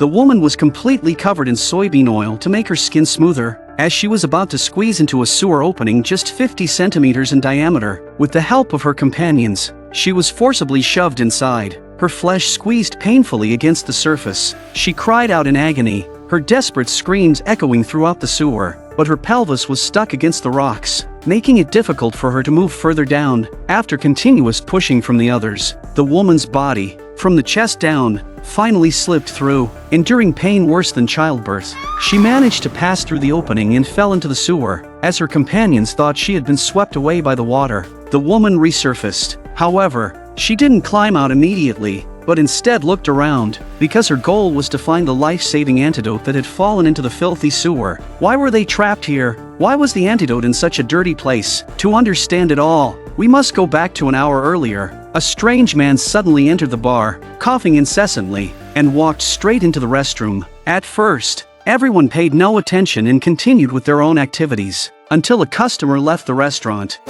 The woman was completely covered in soybean oil to make her skin smoother, as she was about to squeeze into a sewer opening just 50 centimeters in diameter. With the help of her companions, she was forcibly shoved inside, her flesh squeezed painfully against the surface. She cried out in agony, her desperate screams echoing throughout the sewer, but her pelvis was stuck against the rocks, making it difficult for her to move further down. After continuous pushing from the others, the woman's body, from the chest down, finally slipped through, enduring pain worse than childbirth. She managed to pass through the opening and fell into the sewer, as her companions thought she had been swept away by the water. The woman resurfaced. However, she didn't climb out immediately, but instead looked around, because her goal was to find the life-saving antidote that had fallen into the filthy sewer. Why were they trapped here? Why was the antidote in such a dirty place? To understand it all, we must go back to an hour earlier. A strange man suddenly entered the bar, coughing incessantly, and walked straight into the restroom. At first, everyone paid no attention and continued with their own activities, until a customer left the restaurant.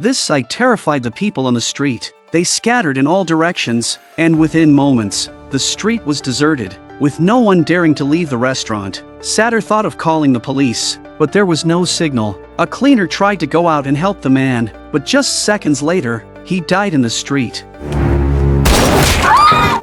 This sight terrified the people on the street. They scattered in all directions, and within moments, the street was deserted, with no one daring to leave the restaurant. Satter thought of calling the police, but there was no signal. A cleaner tried to go out and help the man, but just seconds later, he died in the street.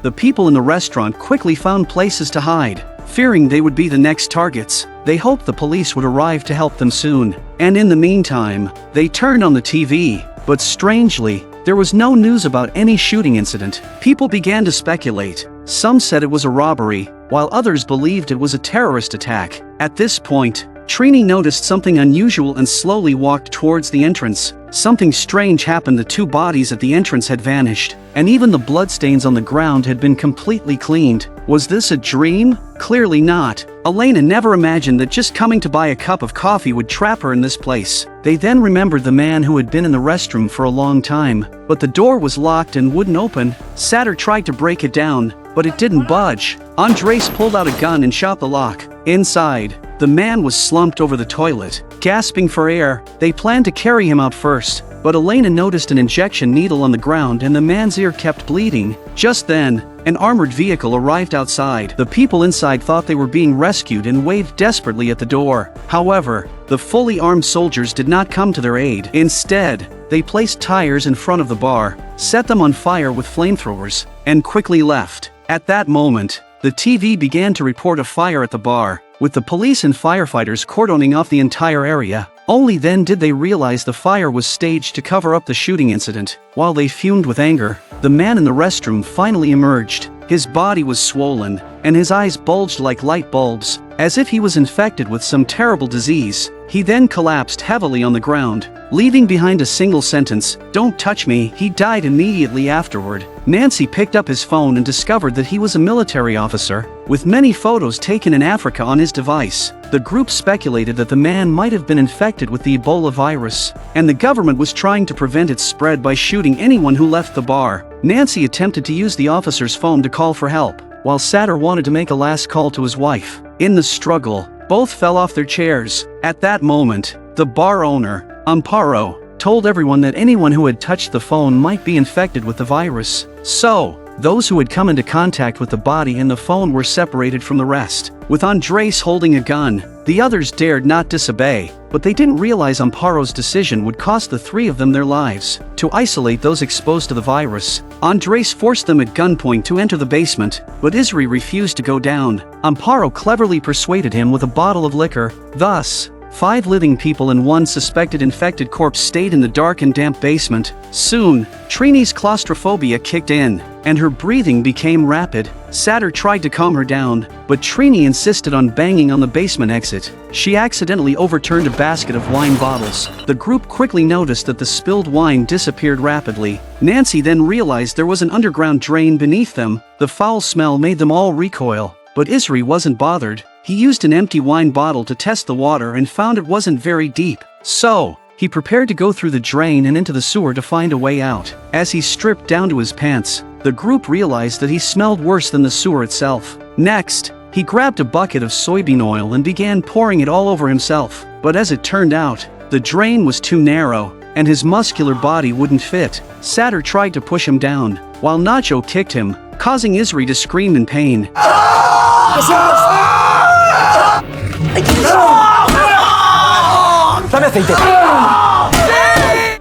The people in the restaurant quickly found places to hide. Fearing they would be the next targets, they hoped the police would arrive to help them soon. And in the meantime, they turned on the TV, but strangely, there was no news about any shooting incident. People began to speculate. Some said it was a robbery, while others believed it was a terrorist attack. At this point, Trini noticed something unusual and slowly walked towards the entrance. Something strange happened. The two bodies at the entrance had vanished, and even the bloodstains on the ground had been completely cleaned. Was this a dream? Clearly not. Elena never imagined that just coming to buy a cup of coffee would trap her in this place. They then remembered the man who had been in the restroom for a long time, but the door was locked and wouldn't open. Satter tried to break it down, but it didn't budge. Andres pulled out a gun and shot the lock. Inside, the man was slumped over the toilet, gasping for air. They planned to carry him out first, but Elena noticed an injection needle on the ground and the man's ear kept bleeding. Just then, an armored vehicle arrived outside. The people inside thought they were being rescued and waved desperately at the door. However, the fully armed soldiers did not come to their aid. Instead, they placed tires in front of the bar, set them on fire with flamethrowers, and quickly left. At that moment, the TV began to report a fire at the bar, with the police and firefighters cordoning off the entire area. Only then did they realize the fire was staged to cover up the shooting incident. While they fumed with anger, the man in the restroom finally emerged. His body was swollen, and his eyes bulged like light bulbs, as if he was infected with some terrible disease. He then collapsed heavily on the ground, leaving behind a single sentence, "Don't touch me." He died immediately afterward. Nancy picked up his phone and discovered that he was a military officer, with many photos taken in Africa on his device. The group speculated that the man might have been infected with the Ebola virus, and the government was trying to prevent its spread by shooting anyone who left the bar. Nancy attempted to use the officer's phone to call for help, while Satter wanted to make a last call to his wife. In the struggle, both fell off their chairs. At that moment, the bar owner, Amparo, told everyone that anyone who had touched the phone might be infected with the virus. So, those who had come into contact with the body and the phone were separated from the rest. With Andres holding a gun, the others dared not disobey, but they didn't realize Amparo's decision would cost the three of them their lives. To isolate those exposed to the virus, Andres forced them at gunpoint to enter the basement, but Isri refused to go down. Amparo cleverly persuaded him with a bottle of liquor. Thus, 5 living people and 1 suspected infected corpse stayed in the dark and damp basement. Soon, Trini's claustrophobia kicked in, and her breathing became rapid. Satter tried to calm her down, but Trini insisted on banging on the basement exit. She accidentally overturned a basket of wine bottles. The group quickly noticed that the spilled wine disappeared rapidly. Nancy then realized there was an underground drain beneath them. The foul smell made them all recoil, but Isri wasn't bothered. He used an empty wine bottle to test the water and found it wasn't very deep. So, he prepared to go through the drain and into the sewer to find a way out. As he stripped down to his pants, the group realized that he smelled worse than the sewer itself. Next, he grabbed a bucket of soybean oil and began pouring it all over himself. But as it turned out, the drain was too narrow, and his muscular body wouldn't fit. Satter tried to push him down, while Nacho kicked him, causing Isri to scream in pain.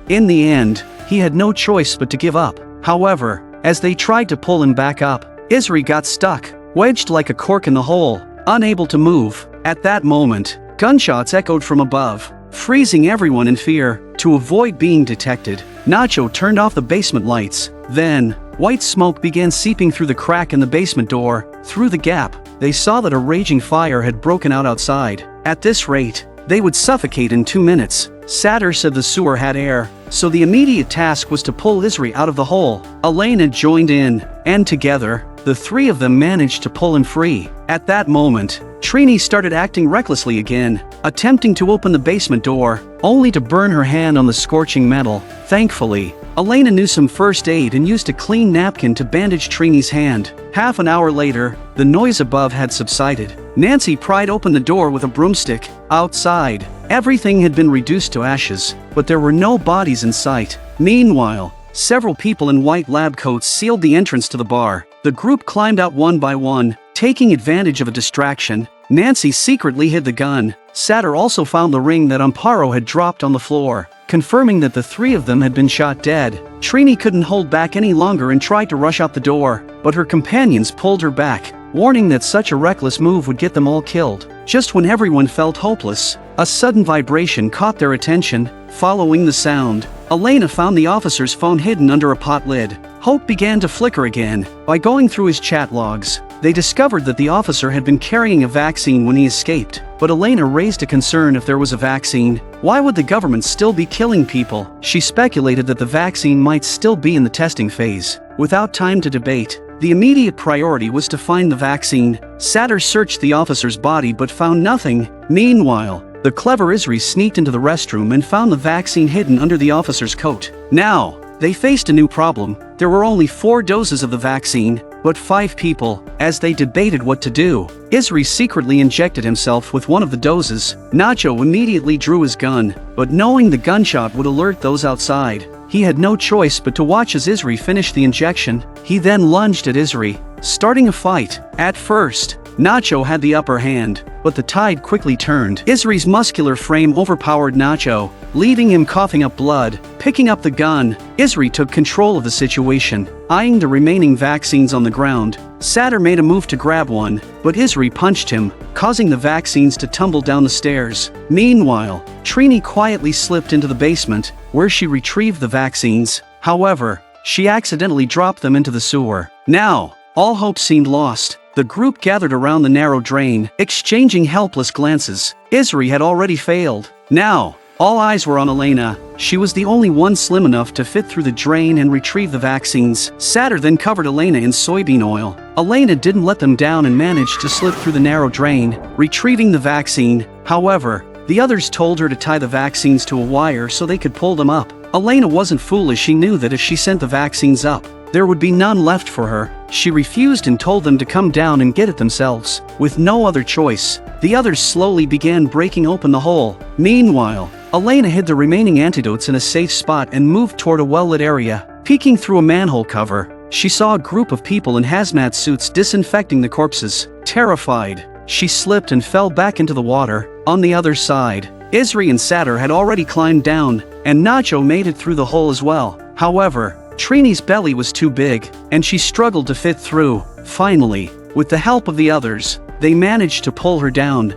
In the end, he had no choice but to give up. However, as they tried to pull him back up, Isri got stuck, wedged like a cork in the hole, unable to move. At that moment, gunshots echoed from above, freezing everyone in fear. To avoid being detected, Nacho turned off the basement lights. Then, white smoke began seeping through the crack in the basement door. Through the gap, they saw that a raging fire had broken out outside. At this rate, they would suffocate in 2 minutes. Satter said the sewer had air, so the immediate task was to pull Isri out of the hole. Elena joined in, and together, the three of them managed to pull him free. At that moment, Trini started acting recklessly again, attempting to open the basement door, only to burn her hand on the scorching metal. Thankfully, Elena knew some first aid and used a clean napkin to bandage Trini's hand. Half an hour later, the noise above had subsided. Nancy pried open the door with a broomstick. Outside, everything had been reduced to ashes, but there were no bodies in sight. Meanwhile, several people in white lab coats sealed the entrance to the bar. The group climbed out one by one, taking advantage of a distraction. Nancy secretly hid the gun. Satter also found the ring that Amparo had dropped on the floor, confirming that the three of them had been shot dead. Trini couldn't hold back any longer and tried to rush out the door, but her companions pulled her back, warning that such a reckless move would get them all killed. Just when everyone felt hopeless, a sudden vibration caught their attention. Following the sound, Elena found the officer's phone hidden under a pot lid. Hope began to flicker again. By going through his chat logs, they discovered that the officer had been carrying a vaccine when he escaped. But Elena raised a concern: if there was a vaccine, why would the government still be killing people? She speculated that the vaccine might still be in the testing phase. Without time to debate, the immediate priority was to find the vaccine. Satter searched the officer's body but found nothing. Meanwhile, the clever Isri sneaked into the restroom and found the vaccine hidden under the officer's coat. Now, they faced a new problem. There were only 4 doses of the vaccine, but 5 people. As they debated what to do, Isri secretly injected himself with one of the doses. Nacho immediately drew his gun, but knowing the gunshot would alert those outside, he had no choice but to watch as Isri finished the injection. He then lunged at Isri, starting a fight. At first, Nacho had the upper hand, but the tide quickly turned. Isri's muscular frame overpowered Nacho, leaving him coughing up blood. Picking up the gun, Isri took control of the situation. Eyeing the remaining vaccines on the ground, Satter made a move to grab one, but Isri punched him, causing the vaccines to tumble down the stairs. Meanwhile, Trini quietly slipped into the basement, where she retrieved the vaccines. However, she accidentally dropped them into the sewer. Now, all hope seemed lost. The group gathered around the narrow drain, exchanging helpless glances. Isri had already failed. Now, all eyes were on Elena. She was the only one slim enough to fit through the drain and retrieve the vaccines. Satter then covered Elena in soybean oil. Elena didn't let them down and managed to slip through the narrow drain, retrieving the vaccine. However, the others told her to tie the vaccines to a wire so they could pull them up. Elena wasn't foolish. She knew that if she sent the vaccines up, there would be none left for her. She refused and told them to come down and get it themselves. With no other choice, the others slowly began breaking open the hole. Meanwhile, Elena hid the remaining antidotes in a safe spot and moved toward a well-lit area. Peeking through a manhole cover, she saw a group of people in hazmat suits disinfecting the corpses. Terrified, she slipped and fell back into the water. On the other side, Isri and Satter had already climbed down, and Nacho made it through the hole as well. However, Trini's belly was too big, and she struggled to fit through. Finally, with the help of the others, they managed to pull her down.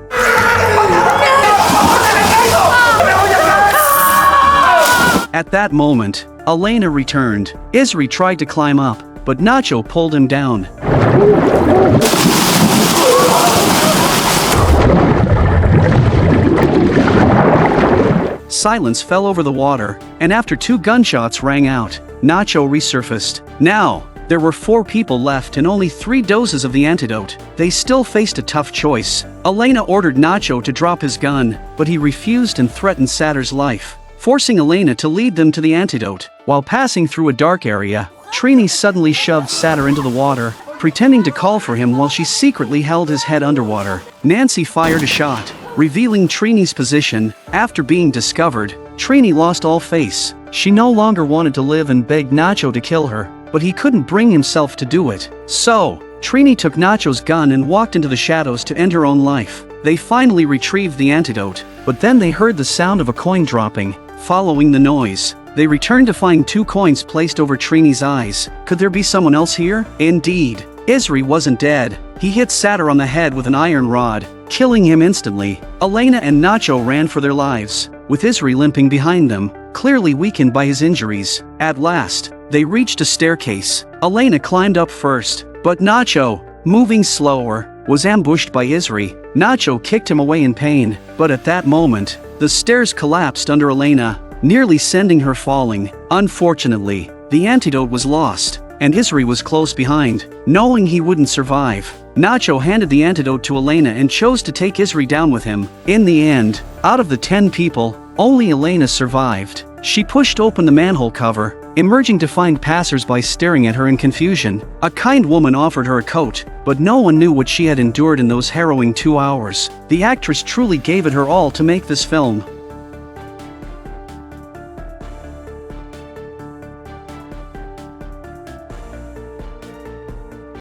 At that moment, Elena returned. Isri tried to climb up, but Nacho pulled him down. Silence fell over the water, and after 2 gunshots rang out, Nacho resurfaced. Now, there were 4 people left and only 3 doses of the antidote. They still faced a tough choice. Elena ordered Nacho to drop his gun, but he refused and threatened Satter's life, forcing Elena to lead them to the antidote. While passing through a dark area, Trini suddenly shoved Satter into the water, pretending to call for him while she secretly held his head underwater. Nancy fired a shot, revealing Trini's position. After being discovered, Trini lost all face. She no longer wanted to live and begged Nacho to kill her. but he couldn't bring himself to do it. So, Trini took Nacho's gun and walked into the shadows to end her own life. They finally retrieved the antidote, but then they heard the sound of a coin dropping. Following the noise, they returned to find 2 coins placed over Trini's eyes. Could there be someone else here? Indeed, Isri wasn't dead. He hit Satyr on the head with an iron rod, killing him instantly. Elena and Nacho ran for their lives, with Isri limping behind them, clearly weakened by his injuries. At last, they reached a staircase. Elena climbed up first, but Nacho, moving slower, was ambushed by Isri. Nacho kicked him away in pain, but at that moment, the stairs collapsed under Elena, nearly sending her falling. Unfortunately, the antidote was lost, and Isri was close behind. Knowing he wouldn't survive, Nacho handed the antidote to Elena and chose to take Isri down with him. In the end, out of the 10 people, only Elena survived. She pushed open the manhole cover, emerging to find passers-by staring at her in confusion. A kind woman offered her a coat, but no one knew what she had endured in those harrowing 2 hours. The actress truly gave it her all to make this film.